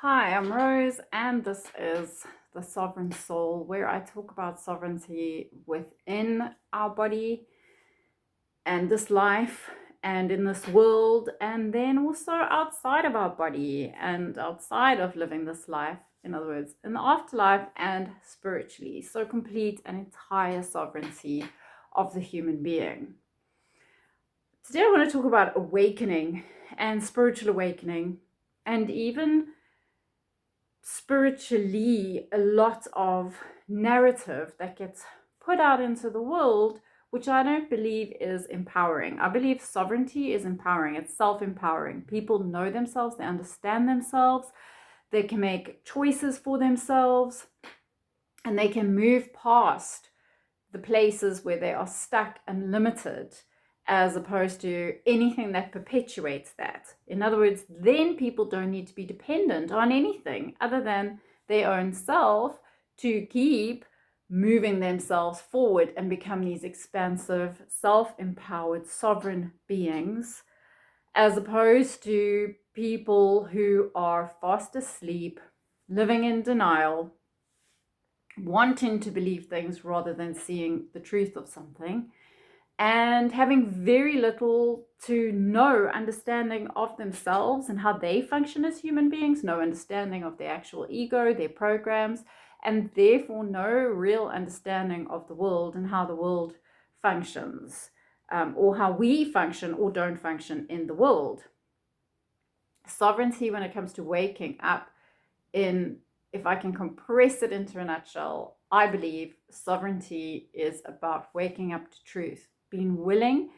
Hi, I'm Rose, and this is The Sovereign Soul, where I talk about sovereignty within our body and this life and in this world, and then also outside of our body and outside of living this life. In other words, in the afterlife and spiritually. So, complete and entire sovereignty of the human being. Today, I want to talk about awakening and spiritual awakening, and even spiritually a lot of narrative that gets put out into the world, which I don't believe is empowering. I believe sovereignty is empowering, it's self-empowering. People know themselves, they understand themselves, they can make choices for themselves, and they can move past the places where they are stuck and limited, as opposed to anything that perpetuates that. In other words, then people don't need to be dependent on anything other than their own self to keep moving themselves forward and become these expansive, self-empowered, sovereign beings, as opposed to people who are fast asleep, living in denial, wanting to believe things rather than seeing the truth of something, and having very little to no understanding of themselves and how they function as human beings, no understanding of their actual ego, their programs, and therefore no real understanding of the world and how the world functions, or how we function or don't function in the world. Sovereignty, when it comes to waking up, if I can compress it into a nutshell, I believe sovereignty is about waking up to truth, being willing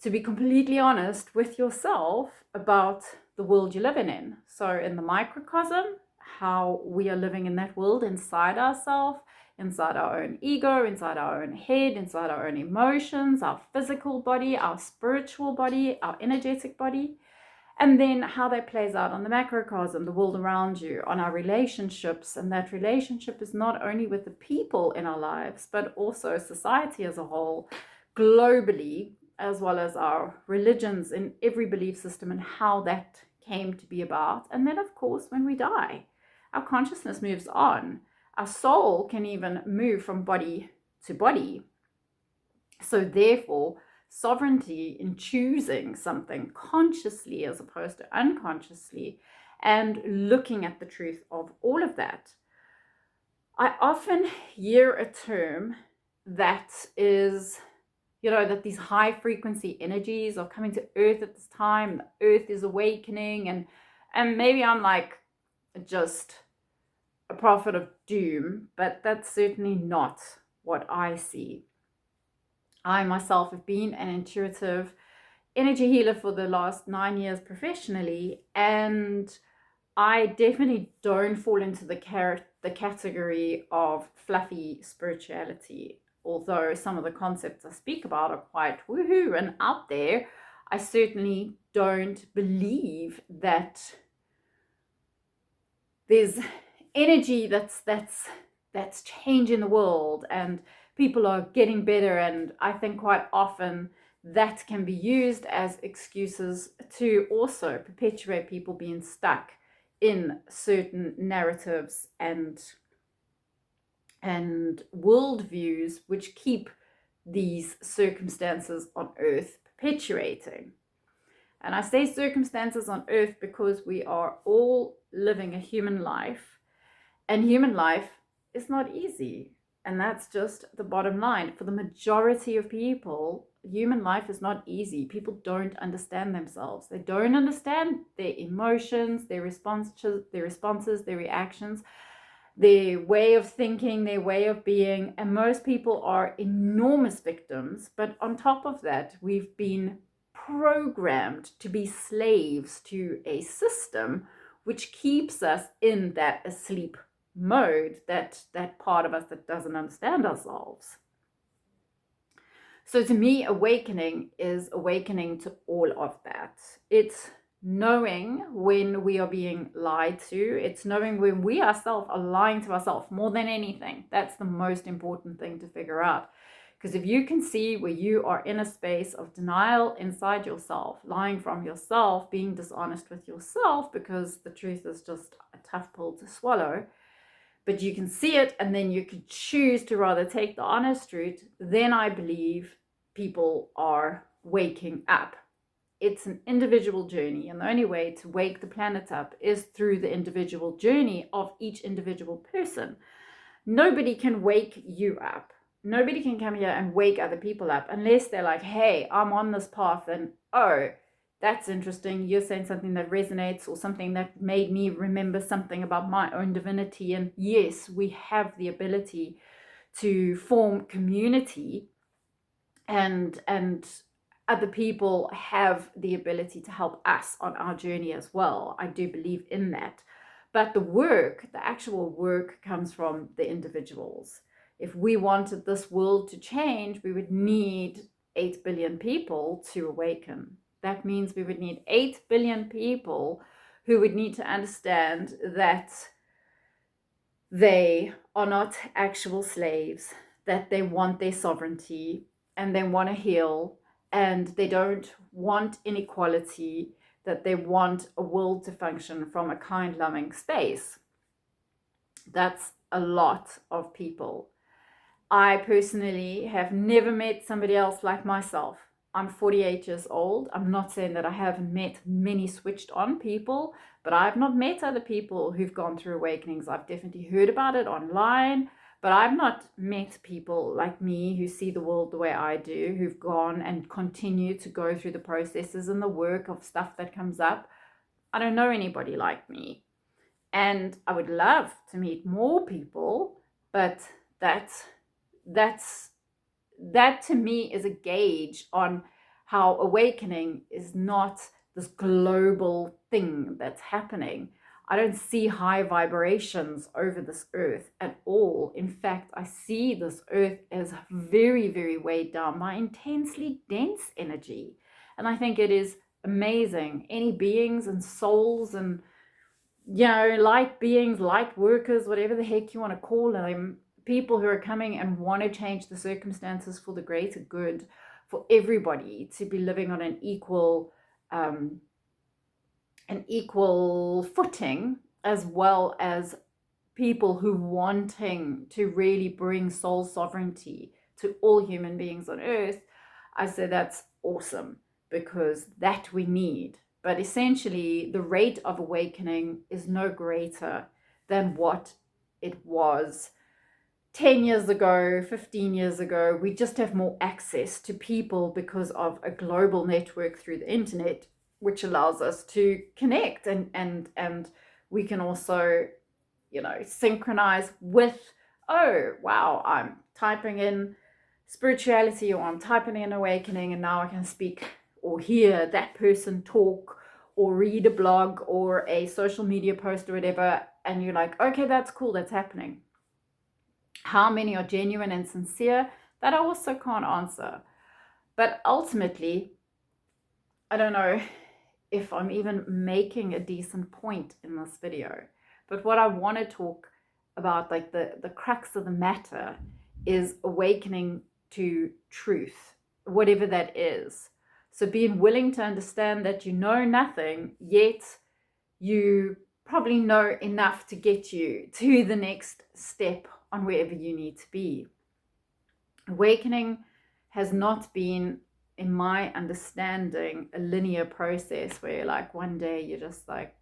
to be completely honest with yourself about the world you're living in. So in the microcosm, how we are living in that world inside ourselves, inside our own ego, inside our own head, inside our own emotions, our physical body, our spiritual body, our energetic body, and then how that plays out on the macrocosm, the world around you, on our relationships. And that relationship is not only with the people in our lives, but also society as a whole, globally, as well as our religions in every belief system and how that came to be about. And then, of course, when we die, our consciousness moves on. Our soul can even move from body to body. So therefore, sovereignty in choosing something consciously as opposed to unconsciously, and looking at the truth of all of that. I often hear a term that is, that these high frequency energies are coming to Earth at this time, the Earth is awakening, and maybe I'm like just a prophet of doom, but that's certainly not what I see. I myself have been an intuitive energy healer for the last 9 years professionally, and I definitely don't fall into the category of fluffy spirituality. Although some of the concepts I speak about are quite woohoo and out there, I certainly don't believe that there's energy that's changing the world and people are getting better. And I think quite often that can be used as excuses to also perpetuate people being stuck in certain narratives and worldviews which keep these circumstances on earth perpetuating. And I say circumstances on earth because we are all living a human life, and human life is not easy. And that's just the bottom line. For the majority of people, human life is not easy. People don't understand themselves. They don't understand their emotions, their responses, their reactions, their way of thinking, their way of being. And most people are enormous victims. But on top of that, we've been programmed to be slaves to a system which keeps us in that asleep mode, that part of us that doesn't understand ourselves. So to me, awakening is awakening to all of that. It's knowing when we are being lied to. It's knowing when we ourselves are lying to ourselves more than anything. That's the most important thing to figure out. Because if you can see where you are in a space of denial inside yourself, lying from yourself, being dishonest with yourself, because the truth is just a tough pill to swallow, but you can see it and then you can choose to rather take the honest route, then I believe people are waking up. It's an individual journey, and the only way to wake the planet up is through the individual journey of each individual person. Nobody can wake you up. Nobody can come here and wake other people up unless they're like, hey, I'm on this path and oh, that's interesting. You're saying something that resonates or something that made me remember something about my own divinity. And yes, we have the ability to form community, and other people have the ability to help us on our journey as well. I do believe in that. But the work, the actual work, comes from the individuals. If we wanted this world to change, we would need 8 billion people to awaken. That means we would need 8 billion people who would need to understand that they are not actual slaves, that they want their sovereignty and they want to heal, and they don't want inequality, that they want a world to function from a kind, loving space. That's a lot of people. I personally have never met somebody else like myself. I'm 48 years old. I'm not saying that I haven't met many switched on people, but I've not met other people who've gone through awakenings. I've definitely heard about it online, but I've not met people like me who see the world the way I do, who've gone and continue to go through the processes and the work of stuff that comes up. I don't know anybody like me. And I would love to meet more people, but that to me is a gauge on how awakening is not this global thing that's happening. I don't see high vibrations over this earth at all. In fact, I see this earth as very, very weighed down by intensely dense energy. And I think it is amazing. Any beings and souls and, light beings, light workers, whatever the heck you want to call them, people who are coming and want to change the circumstances for the greater good, for everybody to be living on an equal footing, as well as people who wanting to really bring soul sovereignty to all human beings on earth. I say that's awesome, because that we need. But essentially, the rate of awakening is no greater than what it was 10 years ago, 15 years ago. We just have more access to people because of a global network through the internet, which allows us to connect, and we can also, synchronize with, oh, wow, I'm typing in spirituality or I'm typing in awakening, and now I can speak or hear that person talk or read a blog or a social media post or whatever, and you're like, okay, that's cool, that's happening. How many are genuine and sincere? That I also can't answer. But ultimately, I don't know if I'm even making a decent point in this video. But what I want to talk about, like the crux of the matter, is awakening to truth, whatever that is. So being willing to understand that you know nothing, yet you probably know enough to get you to the next step on wherever you need to be. Awakening has not been, in my understanding, a linear process where like one day you just like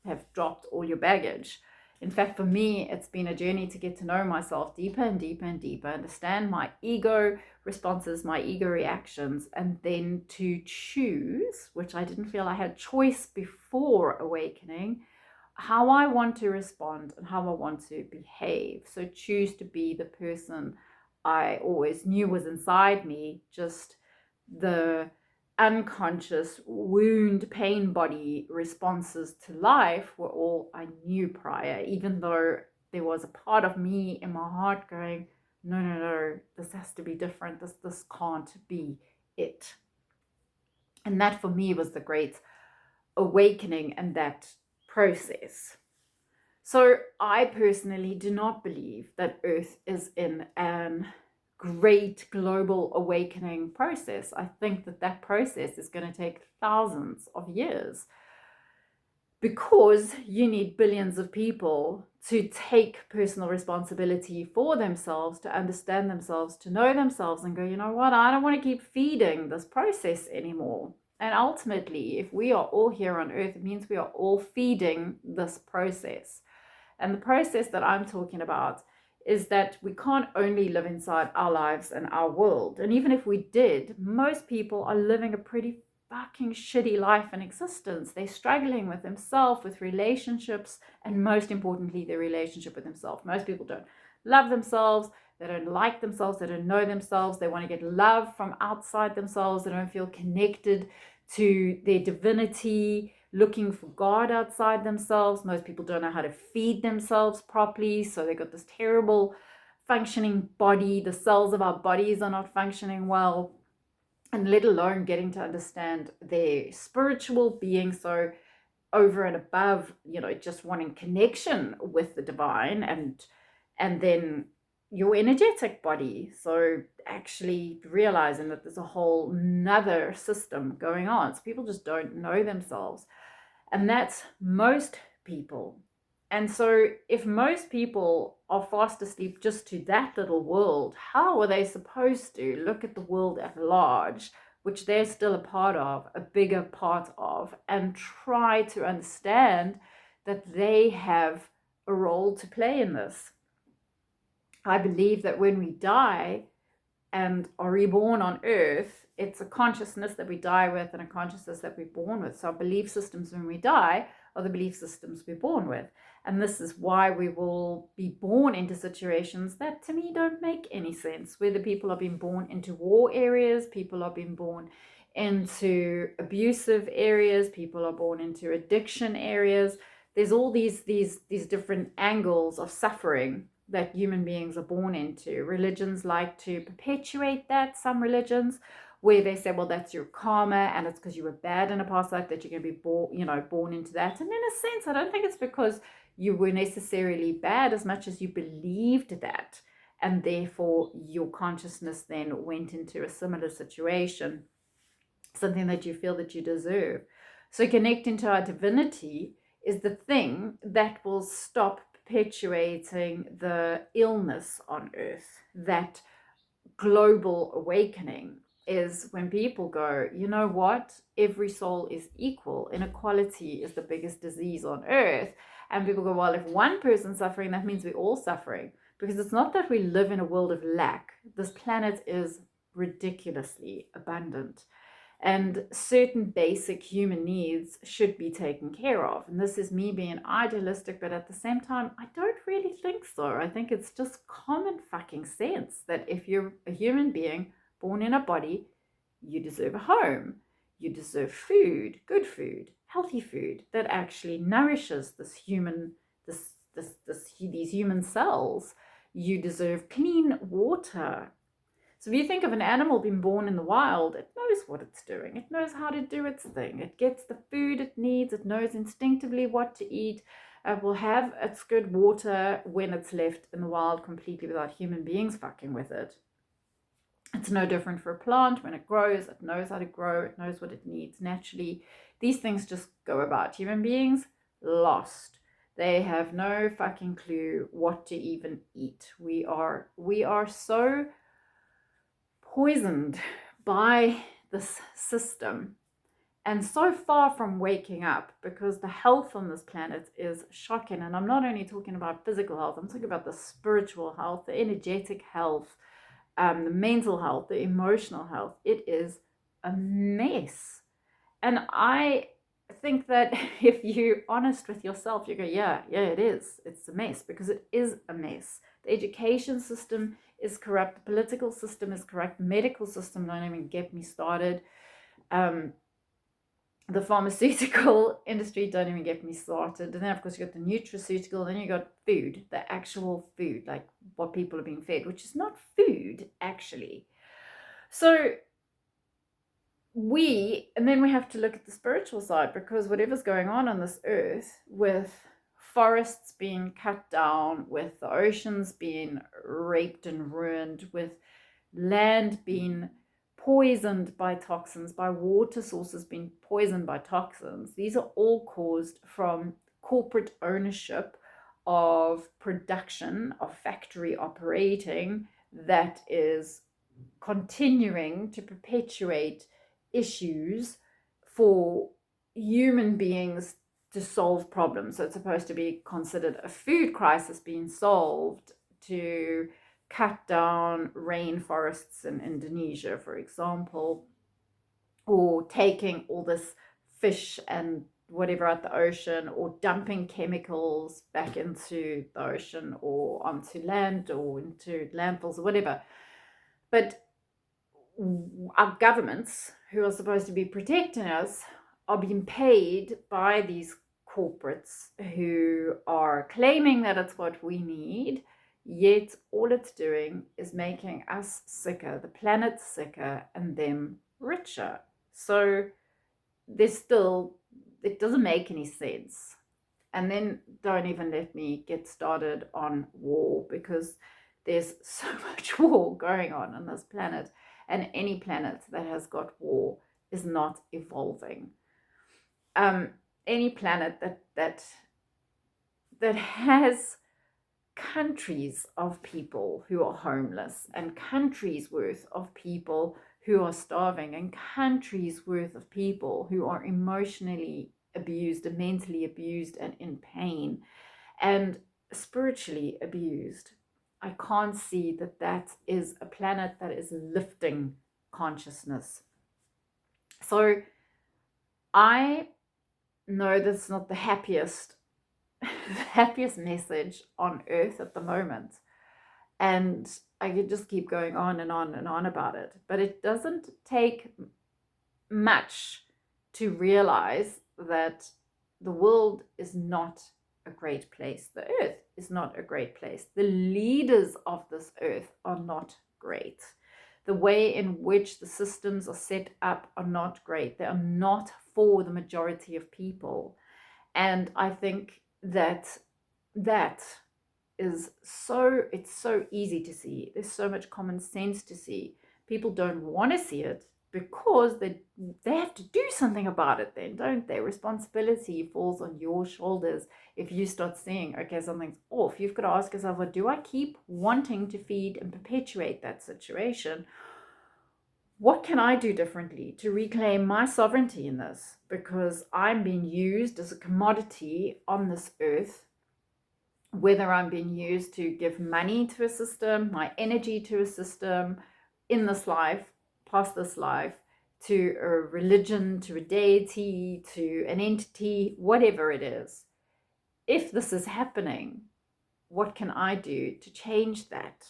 have dropped all your baggage. In fact, for me, it's been a journey to get to know myself deeper and deeper and deeper, understand my ego responses, my ego reactions, and then to choose, which I didn't feel I had choice before awakening, how I want to respond and how I want to behave. So choose to be the person I always knew was inside me, just the unconscious wound, pain body responses to life were all I knew prior, even though there was a part of me in my heart going, no, this has to be different. This can't be it. And that for me was the great awakening and that process. So I personally do not believe that Earth is in an great global awakening process. I think that that process is going to take thousands of years, because you need billions of people to take personal responsibility for themselves, to understand themselves, to know themselves, and go, you know what, I don't want to keep feeding this process anymore. And ultimately, if we are all here on earth, it means we are all feeding this process. And the process that I'm talking about is that we can't only live inside our lives and our world. And even if we did, most people are living a pretty fucking shitty life and existence. They're struggling with themselves, with relationships, and most importantly, their relationship with themselves. Most people don't love themselves. They don't like themselves. They don't know themselves. They want to get love from outside themselves. They don't feel connected to their divinity, looking for God outside themselves. Most people don't know how to feed themselves properly. So they got this terrible functioning body. The cells of our bodies are not functioning well. And let alone getting to understand their spiritual being. So over and above, just wanting connection with the divine, and then your energetic body. So actually realizing that there's a whole nother system going on. So people just don't know themselves. And that's most people. And so if most people are fast asleep just to that little world, how are they supposed to look at the world at large, which they're still a part of, a bigger part of, and try to understand that they have a role to play in this? I believe that when we die and are reborn on earth, it's a consciousness that we die with and a consciousness that we're born with. So our belief systems when we die are the belief systems we're born with. And this is why we will be born into situations that to me don't make any sense. Whether people are being born into war areas, people are being born into abusive areas, people are born into addiction areas. There's all these different angles of suffering that human beings are born into. Religions like to perpetuate that. Some religions, where they say, well, that's your karma, and it's because you were bad in a past life that you're going to be born into that. And in a sense, I don't think it's because you were necessarily bad as much as you believed that, and therefore your consciousness then went into a similar situation, something that you feel that you deserve. So connecting to our divinity is the thing that will stop perpetuating the illness on earth. That global awakening is when people go, you know what, every soul is equal. Inequality is the biggest disease on earth. And people go, well, if one person's suffering, that means we're all suffering. Because it's not that we live in a world of lack. This planet is ridiculously abundant, and certain basic human needs should be taken care of. And this is me being idealistic, but at the same time, I don't really think so. I think it's just common fucking sense that if you're a human being born in a body, you deserve a home, you deserve food, good food, healthy food that actually nourishes these human cells. You deserve clean water. So if you think of an animal being born in the wild, it knows what it's doing. It knows how to do its thing. It gets the food it needs. It knows instinctively what to eat. It will have its good water when it's left in the wild completely without human beings fucking with it. It's no different for a plant. When it grows, it knows how to grow. It knows what it needs naturally. These things just go about. Human beings, lost. They have no fucking clue what to even eat. We are so poisoned by this system and so far from waking up, because the health on this planet is shocking. And I'm not only talking about physical health, I'm talking about the spiritual health, the energetic health, the mental health, the emotional health. It is a mess. And I think that if you're honest with yourself, you go, yeah, it is. It's a mess, because it is a mess. The education system is corrupt. The political system is corrupt. The medical system, don't even get me started. The pharmaceutical industry, don't even get me started. And then, of course, you got the nutraceutical, then you got food, the actual food, like what people are being fed, which is not food, actually. So and then we have to look at the spiritual side, because whatever's going on this earth, with forests being cut down, with the oceans being raped and ruined, with land being poisoned by toxins, by water sources being poisoned by toxins. These are all caused from corporate ownership of production, of factory operating, that is continuing to perpetuate issues for human beings to solve problems. So it's supposed to be considered a food crisis being solved to cut down rainforests in Indonesia, for example, or taking all this fish and whatever out the ocean, or dumping chemicals back into the ocean or onto land or into landfills or whatever. But our governments, who are supposed to be protecting us, are being paid by these corporates who are claiming that it's what we need, yet all it's doing is making us sicker, the planet sicker, and them richer. So it doesn't make any sense. And then don't even let me get started on war, because there's so much war going on this planet, and any planet that has got war is not evolving. Any planet that has countries of people who are homeless, and countries worth of people who are starving, and countries worth of people who are emotionally abused and mentally abused and in pain and spiritually abused. I can't see that is a planet that is lifting consciousness. So I know that's not the happiest message on earth at the moment, and I could just keep going on and on and on about it, but it doesn't take much to realize that the world is not a great place. The earth is not a great place. The leaders of this earth are not great. The way in which the systems are set up are not great. They are not for the majority of people. And I think that is it's so easy to see. There's so much common sense to see. People don't want to see it because they have to do something about it then, don't they? Responsibility falls on your shoulders. If you start seeing, okay, something's off, you've got to ask yourself, well, do I keep wanting to feed and perpetuate that situation? What can I do differently to reclaim my sovereignty in this? Because I'm being used as a commodity on this earth, whether I'm being used to give money to a system, my energy to a system, in this life, past this life, to a religion, to a deity, to an entity, whatever it is. If this is happening, what can I do to change that?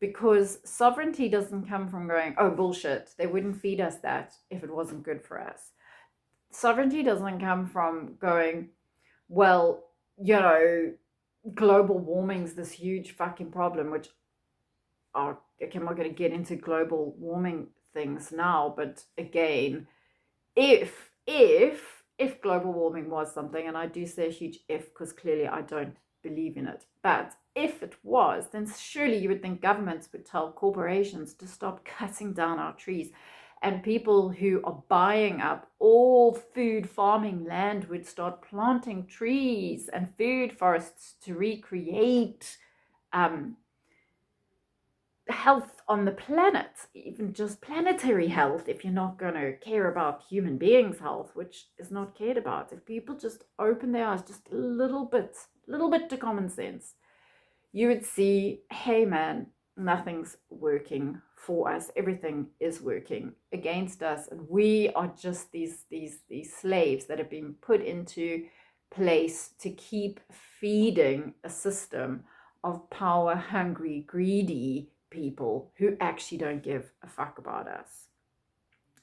Because sovereignty doesn't come from going, oh, bullshit, they wouldn't feed us that if it wasn't good for us. Sovereignty doesn't come from going, well, global warming's this huge fucking problem, which I'm not going to get into global warming things now, but again, if global warming was something, and I do say a huge if because clearly I don't believe in it, but if it was, then surely you would think governments would tell corporations to stop cutting down our trees, and people who are buying up all food farming land would start planting trees and food forests to recreate health on the planet, even just planetary health, if you're not going to care about human beings' health, which is not cared about. If people just open their eyes just a little bit to common sense, you would see, hey man, nothing's working for us. Everything is working against us, and we are just these slaves that have been put into place to keep feeding a system of power hungry, greedy people who actually don't give a fuck about us.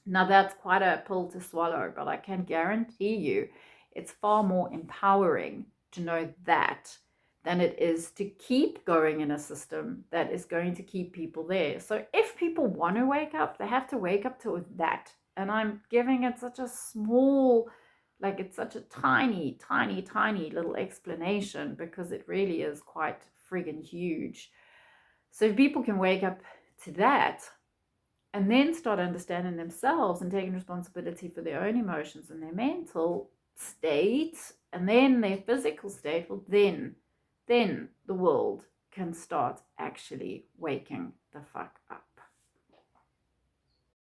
Now that's quite a pill to swallow, but I can guarantee you it's far more empowering to know that than it is to keep going in a system that is going to keep people there. So if people want to wake up, they have to wake up to that. And I'm giving it such a small, like it's such a tiny little explanation, because it really is quite friggin' huge. So if people can wake up to that, and then start understanding themselves and taking responsibility for their own emotions and their mental state and then their physical state, well, then the world can start actually waking the fuck